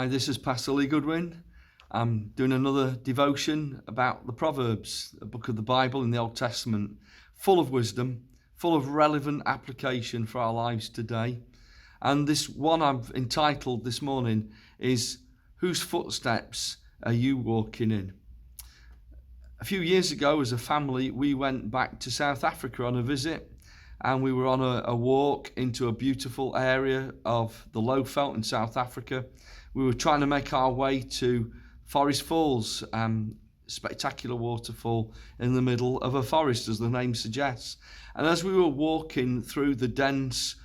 Hi, this is Pastor Leigh Goodwin. I'm doing another devotion about the Proverbs, a book of the Bible in the Old Testament, full of wisdom, full of relevant application for our lives today. And this one I've entitled this morning is, Whose Footsteps Are You Walking In? A few years ago, as a family, we went back to South Africa on a visit, and we were on a walk into a beautiful area of the Lowveld in South Africa. We were trying to make our way to Forest Falls, spectacular waterfall in the middle of a forest, as the name suggests. And as we were walking through the dense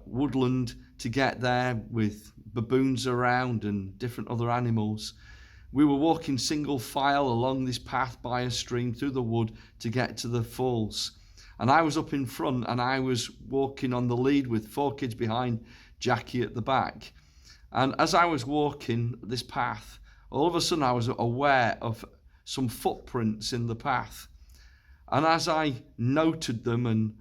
woodland to get there, with baboons around and different other animals, we were walking single file along this path by a stream through the wood to get to the falls. And I was up in front, and I was walking on the lead with 4 kids behind, Jackie at the back. And as I was walking this path, all of a sudden I was aware of some footprints in the path. And as I noted them and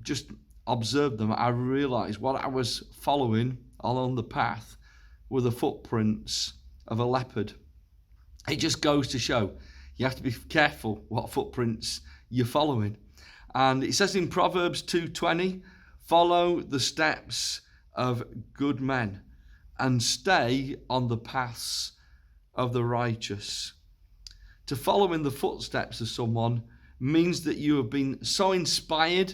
just observed them, I realized what I was following along the path were the footprints of a leopard. It just goes to show you have to be careful what footprints you're following. And it says in Proverbs 2:20, follow the steps of good men and stay on the paths of the righteous. To follow in the footsteps of someone means that you have been so inspired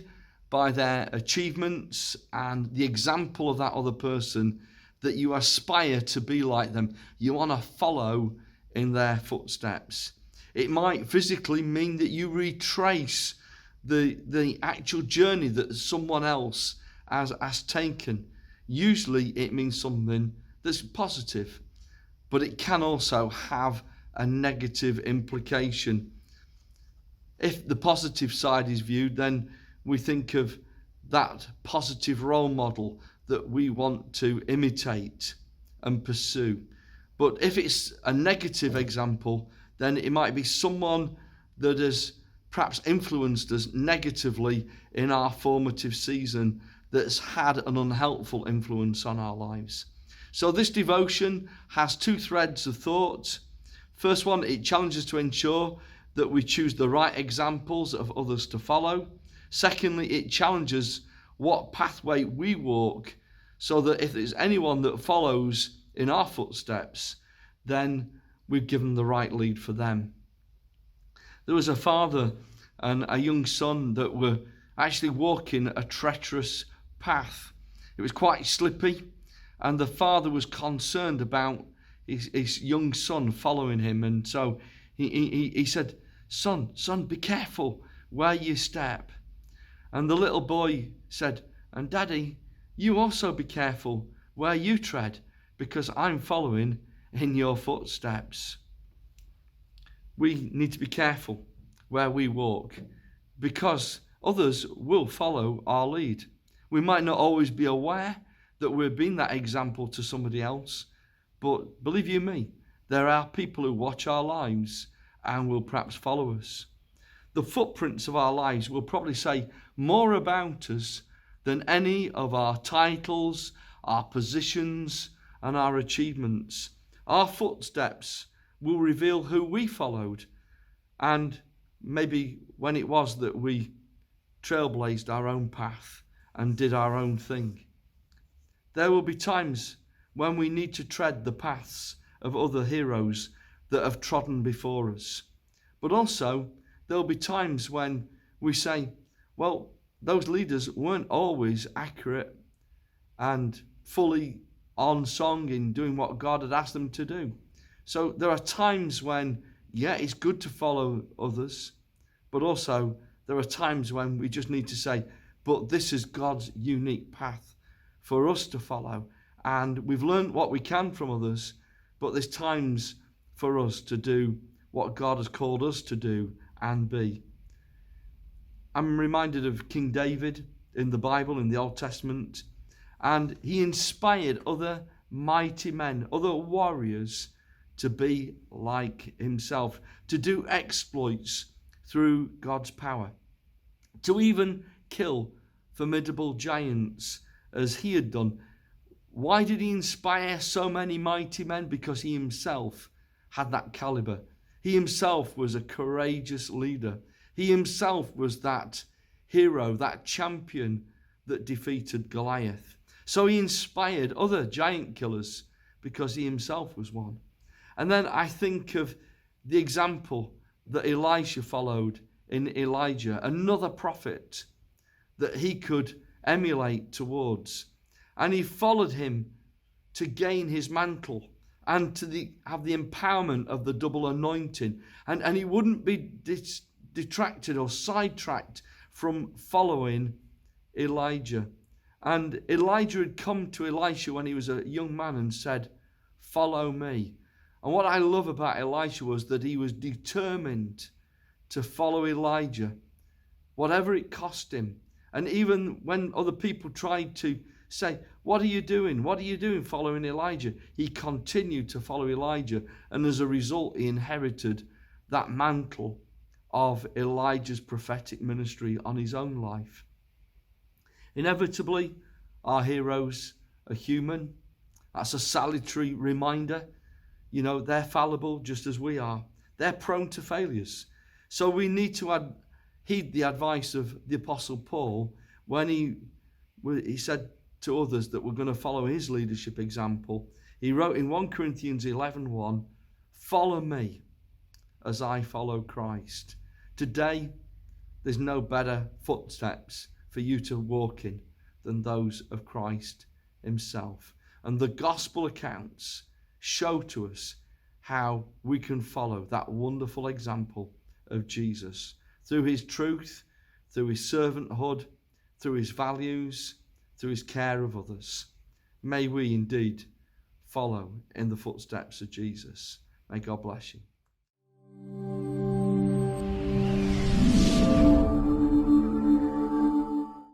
by their achievements and the example of that other person that you aspire to be like them. You want to follow in their footsteps. It might physically mean that you retrace the actual journey that someone else has taken. Usually it means something that's positive, but it can also have a negative implication. If the positive side is viewed, then we think of that positive role model that we want to imitate and pursue. But if it's a negative example, then it might be someone that has perhaps influenced us negatively in our formative season, that's had an unhelpful influence on our lives. So this devotion has 2 threads of thought. First one, it challenges to ensure that we choose the right examples of others to follow. Secondly, it challenges what pathway we walk, so that if there's anyone that follows in our footsteps, then we've given the right lead for them. There was a father and a young son that were actually walking a treacherous path. It was quite slippy, and the father was concerned about his young son following him. And so he said, son, be careful where you step. And the little boy said, and Daddy, you also be careful where you tread, because I'm following in your footsteps. We need to be careful where we walk, because others will follow our lead. We might not always be aware that we're being that example to somebody else, but believe you me, there are people who watch our lives and will perhaps follow us. The footprints of our lives will probably say more about us than any of our titles, our positions, and our achievements. Our footsteps will reveal who we followed, and maybe when it was that we trailblazed our own path and did our own thing. There will be times when we need to tread the paths of other heroes that have trodden before us. But also, there will be times when we say, well, those leaders weren't always accurate and fully on song in doing what God had asked them to do. So there are times when, it's good to follow others, but also there are times when we just need to say, but this is God's unique path for us to follow. And we've learned what we can from others, but there's times for us to do what God has called us to do and be. I'm reminded of King David in the Bible, in the Old Testament, and he inspired other mighty men, other warriors, to be like himself, to do exploits through God's power, to even kill formidable giants as he had done. Why did he inspire so many mighty men? Because he himself had that caliber. He himself was a courageous leader. He himself was that hero, that champion that defeated Goliath. So he inspired other giant killers because he himself was one. And then I think of the example that Elisha followed in Elijah, another prophet that he could emulate towards. And he followed him to gain his mantle and to have the empowerment of the double anointing. And he wouldn't be detracted or sidetracked from following Elijah. And Elijah had come to Elisha when he was a young man and said, "Follow me." And what I love about Elisha was that he was determined to follow Elijah, whatever it cost him. And even when other people tried to say, "What are you doing? What are you doing following Elijah?" he continued to follow Elijah. And as a result, he inherited that mantle of Elijah's prophetic ministry on his own life. Inevitably, our heroes are human. That's a salutary reminder. You know, they're fallible just as we are. They're prone to failures. So we need to heed the advice of the Apostle Paul when he said to others that were going to follow his leadership example. He wrote in 1 Corinthians 11:1, "Follow me as I follow Christ." Today, there's no better footsteps for you to walk in than those of Christ himself. And the gospel accounts show to us how we can follow that wonderful example of Jesus through his truth, through his servanthood, through his values, through his care of others. May we indeed follow in the footsteps of Jesus. May God bless you.